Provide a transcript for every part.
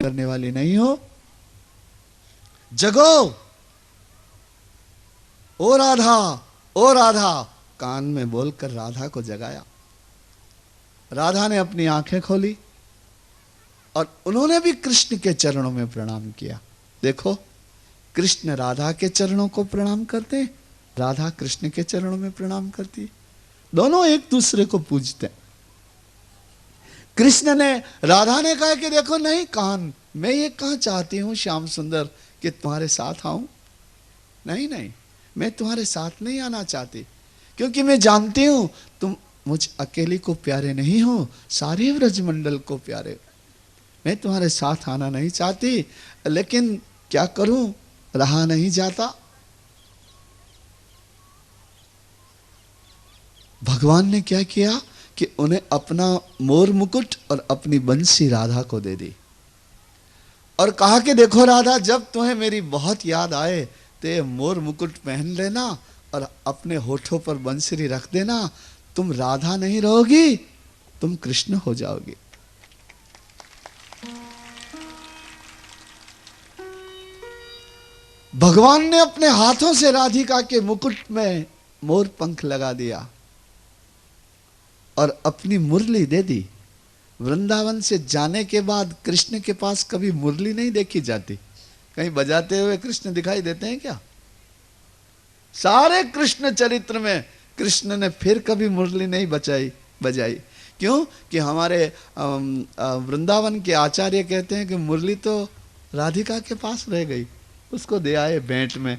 करने वाली नहीं हो। जगो, ओ राधा, ओ राधा, कान में बोलकर राधा को जगाया। राधा ने अपनी आंखें खोली और उन्होंने भी कृष्ण के चरणों में प्रणाम किया। देखो, कृष्ण राधा के चरणों को प्रणाम करते, राधा कृष्ण के चरणों में प्रणाम करती, दोनों एक दूसरे को पूजते। कृष्ण ने, राधा ने कहा कि देखो नहीं कान, मैं ये कहाँ चाहती हूं श्याम सुंदर कि तुम्हारे साथ आऊं। नहीं नहीं, मैं तुम्हारे साथ नहीं आना चाहती, क्योंकि मैं जानती हूं तुम मुझ अकेली को प्यारे नहीं हो, सारे व्रजमंडल को प्यारे। मैं तुम्हारे साथ आना नहीं चाहती, लेकिन क्या करूं, रहा नहीं जाता। भगवान ने क्या किया कि उन्हें अपना मोर मुकुट और अपनी बंसी राधा को दे दी और कहा कि देखो राधा, जब तुम्हें मेरी बहुत याद आए तो ये मोर मुकुट पहन लेना और अपने होठों पर बंसरी रख देना। तुम राधा नहीं रहोगी, तुम कृष्ण हो जाओगी। भगवान ने अपने हाथों से राधिका के मुकुट में मोर पंख लगा दिया और अपनी मुरली दे दी। वृंदावन से जाने के बाद कृष्ण के पास कभी मुरली नहीं देखी जाती। कहीं बजाते हुए कृष्ण दिखाई देते हैं क्या? सारे कृष्ण चरित्र में कृष्ण ने फिर कभी मुरली नहीं बजाई। क्यों? कि हमारे वृंदावन के आचार्य कहते हैं कि मुरली तो राधिका के पास रह गई, उसको दे आए भेंट में,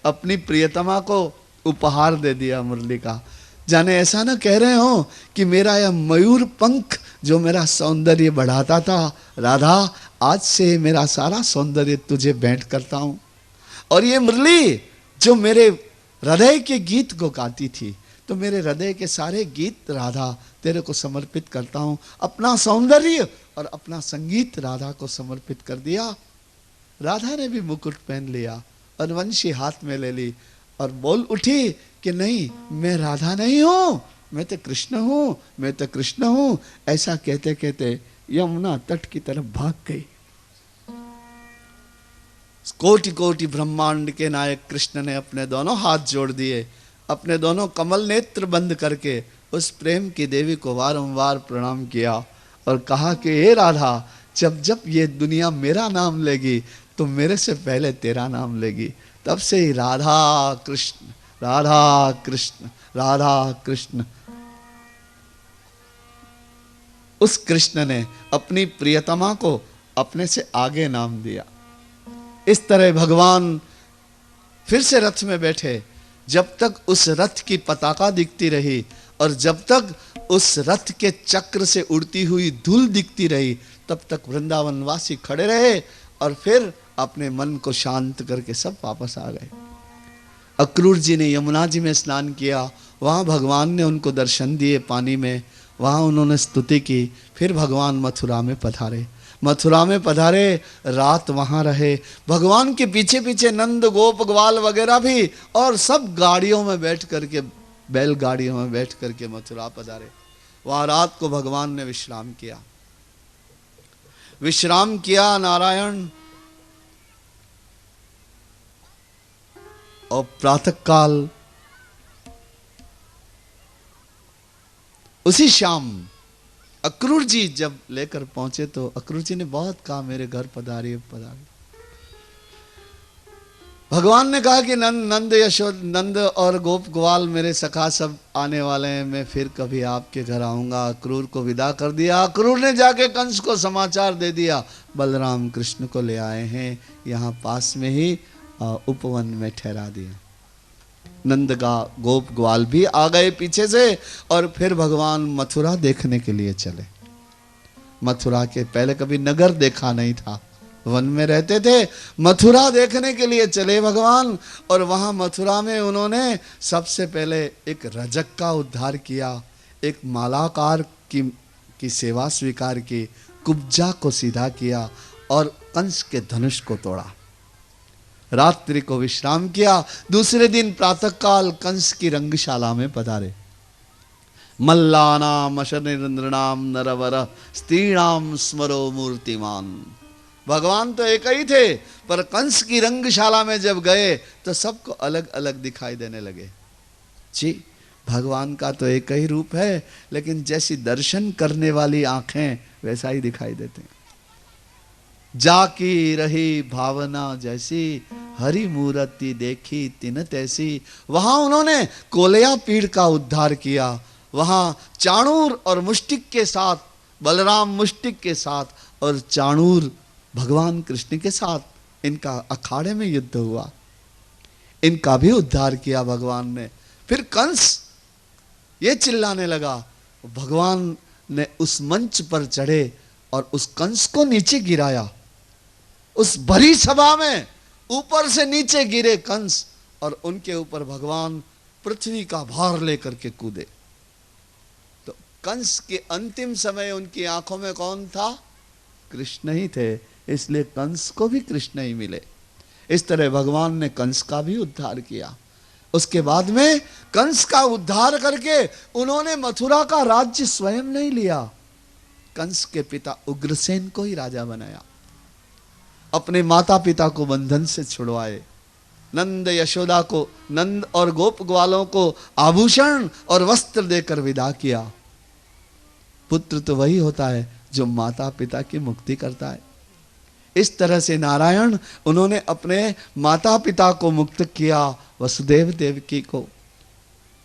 अपनी प्रियतमा को उपहार दे दिया मुरली का। जाने ऐसा ना कह रहे हो कि मेरा यह मयूर पंख जो मेरा सौंदर्य बढ़ाता था, राधा आज से मेरा सारा सौंदर्य तुझे भेंट करता हूं। और ये मुरली जो मेरे हृदय के गीत को गाती थी, तो मेरे हृदय के सारे गीत राधा तेरे को समर्पित करता हूं। अपना सौंदर्य और अपना संगीत राधा को समर्पित कर दिया। राधा ने भी मुकुट पहन लिया और वंशी हाथ में ले ली और बोल उठी कि नहीं, मैं राधा नहीं हूं, मैं तो कृष्ण हूं, मैं तो कृष्ण हूं। ऐसा कहते कहते यमुना तट की तरफ भाग गई। कोटि कोटि ब्रह्मांड के नायक कृष्ण ने अपने दोनों हाथ जोड़ दिए, अपने दोनों कमल नेत्र बंद करके उस प्रेम की देवी को वारंवार प्रणाम किया और कहा कि हे राधा, जब जब ये दुनिया मेरा नाम लेगी तो मेरे से पहले तेरा नाम लेगी। तब से ही राधा कृष्ण, राधा कृष्ण, राधा कृष्ण। उस कृष्ण ने अपनी प्रियतमा को अपने से आगे नाम दिया। इस तरह भगवान फिर से रथ में बैठे। जब तक उस रथ की पताका दिखती रही और जब तक उस रथ के चक्र से उड़ती हुई धूल दिखती रही, तब तक वृंदावनवासी खड़े रहे और फिर अपने मन को शांत करके सब वापस आ गए। अक्रूर जी ने यमुना जी में स्नान किया, वहाँ भगवान ने उनको दर्शन दिए पानी में, वहाँ उन्होंने स्तुति की। फिर भगवान मथुरा में पधारे, मथुरा में पधारे, रात वहाँ रहे। भगवान के पीछे पीछे नंद गोप ग्वाल वगैरह भी, और सब गाड़ियों में बैठ करके, बैलगाड़ियों में बैठ करके मथुरा पधारे। वहाँ रात को भगवान ने विश्राम किया। विश्राम किया नारायण, और प्रातः काल उसी शाम अक्रूर जी जब लेकर पहुंचे तो अक्रूर जी ने बहुत कहा मेरे घर पधारिए पधारिए। भगवान ने कहा कि नंद यशोद, नंद और गोप ग्वाल मेरे सखा सब आने वाले हैं, मैं फिर कभी आपके घर आऊंगा। अक्रूर को विदा कर दिया। अक्रूर ने जाके कंस को समाचार दे दिया, बलराम कृष्ण को ले आए हैं, यहाँ पास में ही उपवन में ठहरा दिया। नंद का गोप ग्वाल भी आ गए पीछे से और फिर भगवान मथुरा देखने के लिए चले। मथुरा के पहले कभी नगर देखा नहीं था, वन में रहते थे, मथुरा देखने के लिए चले भगवान। और वहां मथुरा में उन्होंने सबसे पहले एक रजक का उद्धार किया, एक मालाकार की सेवा स्वीकार की, कुब्जा को सीधा किया और कंस के धनुष को तोड़ा। रात्रि को विश्राम किया। दूसरे दिन प्रातःकाल कंस की रंगशाला में पधारे। मल्लानाम अशनिरंद्रनाम नरवर स्त्रीणाम स्मरो मूर्तिमान। भगवान तो एक ही थे, पर कंस की रंगशाला में जब गए तो सबको अलग अलग दिखाई देने लगे। जी, भगवान का तो एक ही रूप है, लेकिन जैसी दर्शन करने वाली आंखें वैसा ही दिखाई देते हैं। जाकी रही भावना जैसी, हरि मूर्ति देखी तिन तैसी। वहां उन्होंने कोलया पीड़ का उद्धार किया। वहां चाणूर और मुष्टिक के साथ, बलराम मुष्टिक के साथ और चाणूर भगवान कृष्ण के साथ इनका अखाड़े में युद्ध हुआ। इनका भी उद्धार किया भगवान ने। फिर कंस ये चिल्लाने लगा, भगवान ने उस मंच पर चढ़े और उस कंस को नीचे गिराया। उस भरी सभा में ऊपर से नीचे गिरे कंस और उनके ऊपर भगवान पृथ्वी का भार लेकर के कूदे। तो कंस के अंतिम समय उनकी आंखों में कौन था? कृष्ण ही थे, इसलिए कंस को भी कृष्ण ही मिले। इस तरह भगवान ने कंस का भी उद्धार किया। उसके बाद में कंस का उद्धार करके उन्होंने मथुरा का राज्य स्वयं नहीं लिया, कंस के पिता उग्रसेन को ही राजा बनाया। अपने माता पिता को बंधन से छुड़वाए। नंद यशोदा को, नंद और गोप ग्वालों को आभूषण और वस्त्र देकर विदा किया। पुत्र तो वही होता है जो माता पिता की मुक्ति करता है। इस तरह से नारायण उन्होंने अपने माता पिता को मुक्त किया, वसुदेव देवकी को।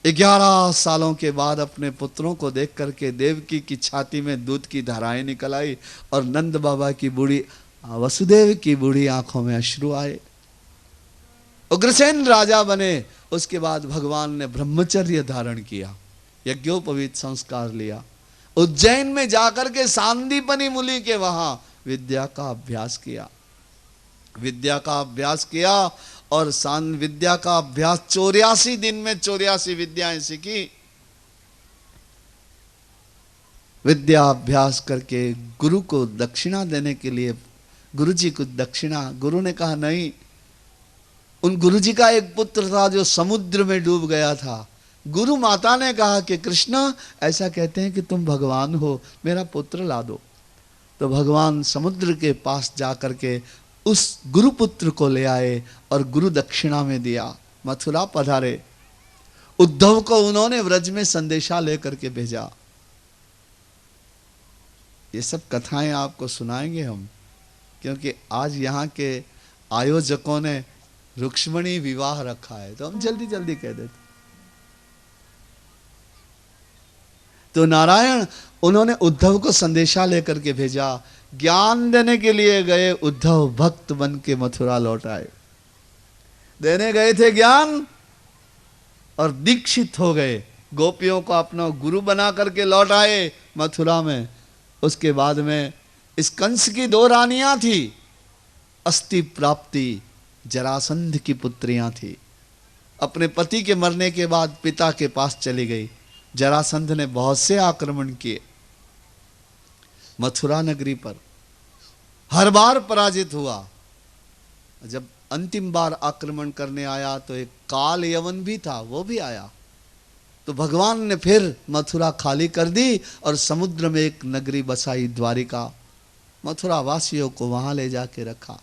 11 सालों के बाद अपने पुत्रों को देख करके देवकी की छाती में दूध की धाराएं निकल आई और नंद बाबा की बूढ़ी, वसुदेव की बूढ़ी आंखों में अश्रु आए। उग्रसेन राजा बने। उसके बाद भगवान ने ब्रह्मचर्य धारण किया, यज्ञोपवीत संस्कार लिया। उज्जैन में जाकर के सांदीपनि मुनि के वहां विद्या का अभ्यास किया। विद्या का अभ्यास किया और विद्या का अभ्यास 84 दिन में 84 विद्याएं सीखी। विद्या अभ्यास करके गुरु को दक्षिणा देने के लिए, गुरु जी को दक्षिणा, गुरु ने कहा नहीं। उन गुरु जी का एक पुत्र था जो समुद्र में डूब गया था। गुरु माता ने कहा कि कृष्ण, ऐसा कहते हैं कि तुम भगवान हो, मेरा पुत्र ला दो। तो भगवान समुद्र के पास जाकर के उस गुरुपुत्र को ले आए और गुरु दक्षिणा में दिया। मथुरा पधारे। उद्धव को उन्होंने व्रज में संदेशा लेकर के भेजा। ये सब कथाएं आपको सुनाएंगे हम, क्योंकि आज यहाँ के आयोजकों ने रुक्ष्मणी विवाह रखा है, तो हम जल्दी जल्दी कह देते। तो नारायण उन्होंने उद्धव को संदेशा लेकर के भेजा। ज्ञान देने के लिए गए उद्धव, भक्त बन के मथुरा लौट आए। देने गए थे ज्ञान और दीक्षित हो गए। गोपियों को अपना गुरु बना करके लौट आए मथुरा में। उसके बाद में इस कंस की 2 रानियां थी। अस्ति प्राप्ति जरासंध की पुत्रियां थी। अपने पति के मरने के बाद पिता के पास चली गई। जरासंध ने बहुत से आक्रमण किए मथुरा नगरी पर, हर बार पराजित हुआ। जब अंतिम बार आक्रमण करने आया तो एक काल यवन भी था, वो भी आया। तो भगवान ने फिर मथुरा खाली कर दी और समुद्र में एक नगरी बसाई, द्वारिका। मथुरा वासियों को वहां ले जाके रखा।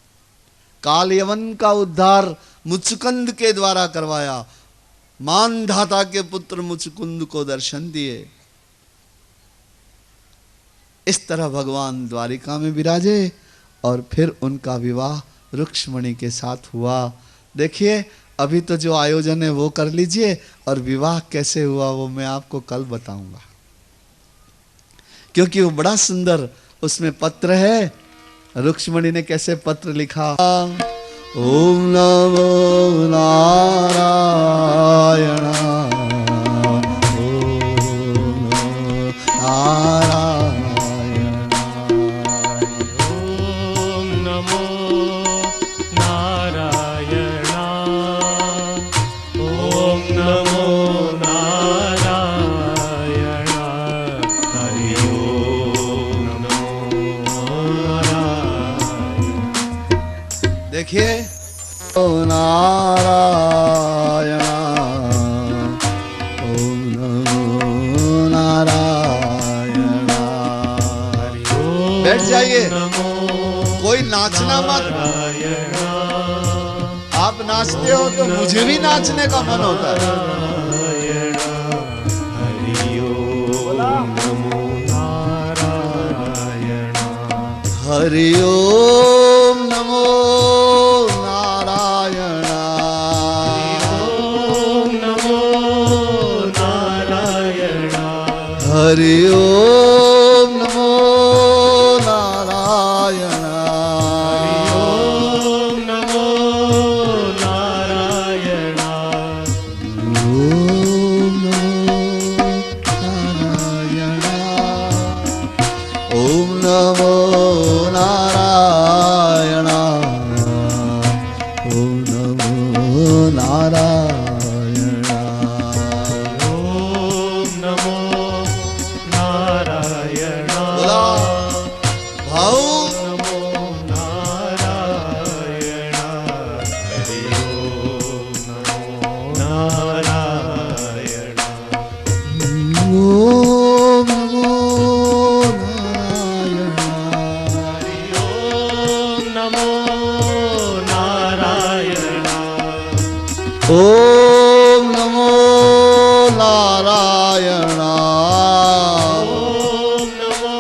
काल यवन का उद्धार मुचुकुंद के द्वारा करवाया। मानधाता के पुत्र मुचुकुंद को दर्शन दिए। इस तरह भगवान द्वारिका में विराजे और फिर उनका विवाह रुक्ष्मणी के साथ हुआ। देखिए, अभी तो जो आयोजन है वो कर लीजिए और विवाह कैसे हुआ वो मैं आपको कल बताऊंगा, क्योंकि वो बड़ा सुंदर उसमें पत्र है। रुक्ष्मणी ने कैसे पत्र लिखा। ओम नमो नारायण, ओम नमो नारायण, ओम नमो नारायण, हरि ओम नमो नारायण। देखिए, ओम नारायण, ओम नमो नारायण। बैठ जाइए। कोई नाचना मत। आप नाचते हो तो मुझे भी नाचने का मन होता है। हरि ओम नमो नारायण। हरि ओम नमो नारायण। ओम नमो नारायण। हरि ओम नमो नारायण। ओम नमो नारायण। ओम नमो नारायण। ओम नमो नारायण। ओम नमो नारायण। बोला भाऊ नमो नारायण। हरि ओम नमो नारायण। ओम नमो नारायण। हरि ओम नमो नारायण। ओम नमो नारायण। ओम नमो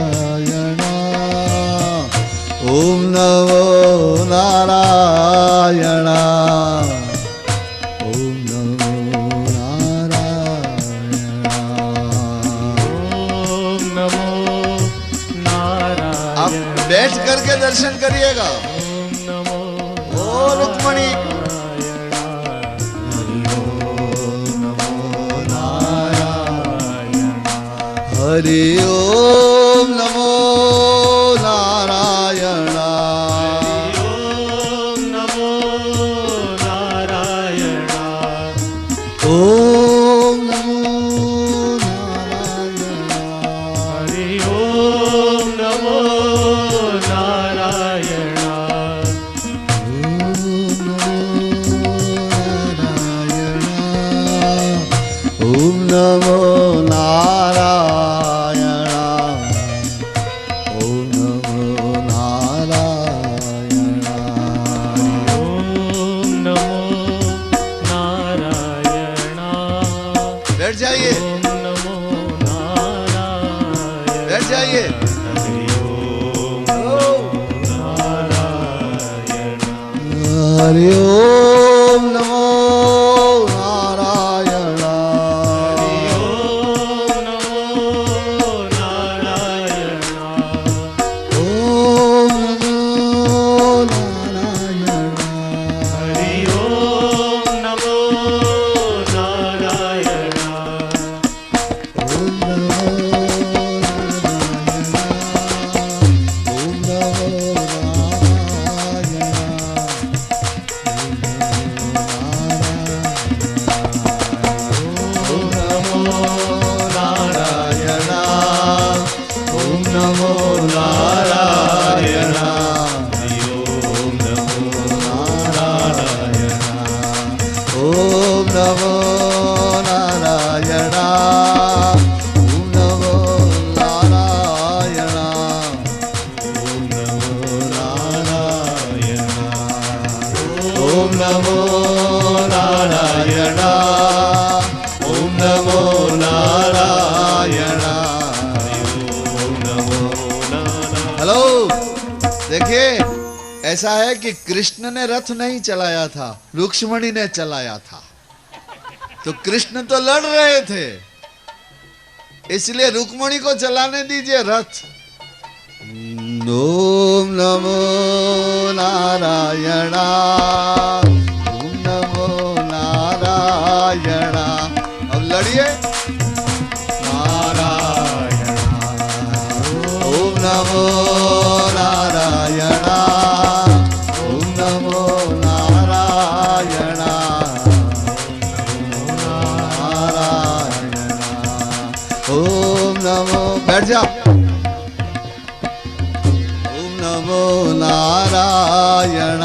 नारायण। ओम नमो नारायण। ओम नमो नारायण। ओम नमो नारायण। आप बैठ करके दर्शन करिएगा। ओम नमो ओ रुक्मणी हरि ओम नमो नारायण। ओम नमो नारायण। ओम नमो नारायण। हरि ओम नमो नारायण। ओम नमो नारायण। ओम नमो नारायण। ओम नमो नारायण। बैठ जाइए, ओम नमो नारायण। बैठ जाइए। हरि ओम नारायण। हरि ओम नमो नारायण। ओम नमो नारायण। ओम नमो नारायण। हरि ओम नमो नारायण। ओम नमो नारायण। ओम नमो नारायण। ओम नमो नारायण। ओम नमो नारायण। ओम नमो नारायण। ओम नमो नारायण। ओम नमो नारायण। ओम नमो नारायण। ओम नमो नारायण। हेलो, देखिए ऐसा है कि कृष्ण ने रथ नहीं चलाया था, रुक्मिणी ने चलाया था। तो कृष्ण तो लड़ रहे थे, इसलिए रुक्मिणी को चलाने दीजिए रथ। ओम नमो नारायण। ओम नमो नारायण। अब लड़िए। नारायण। ओम नमो नारायण। ओम नमो नारायण। नारायण। ओम नमो, बैठ जा। ओम नमो नारायण।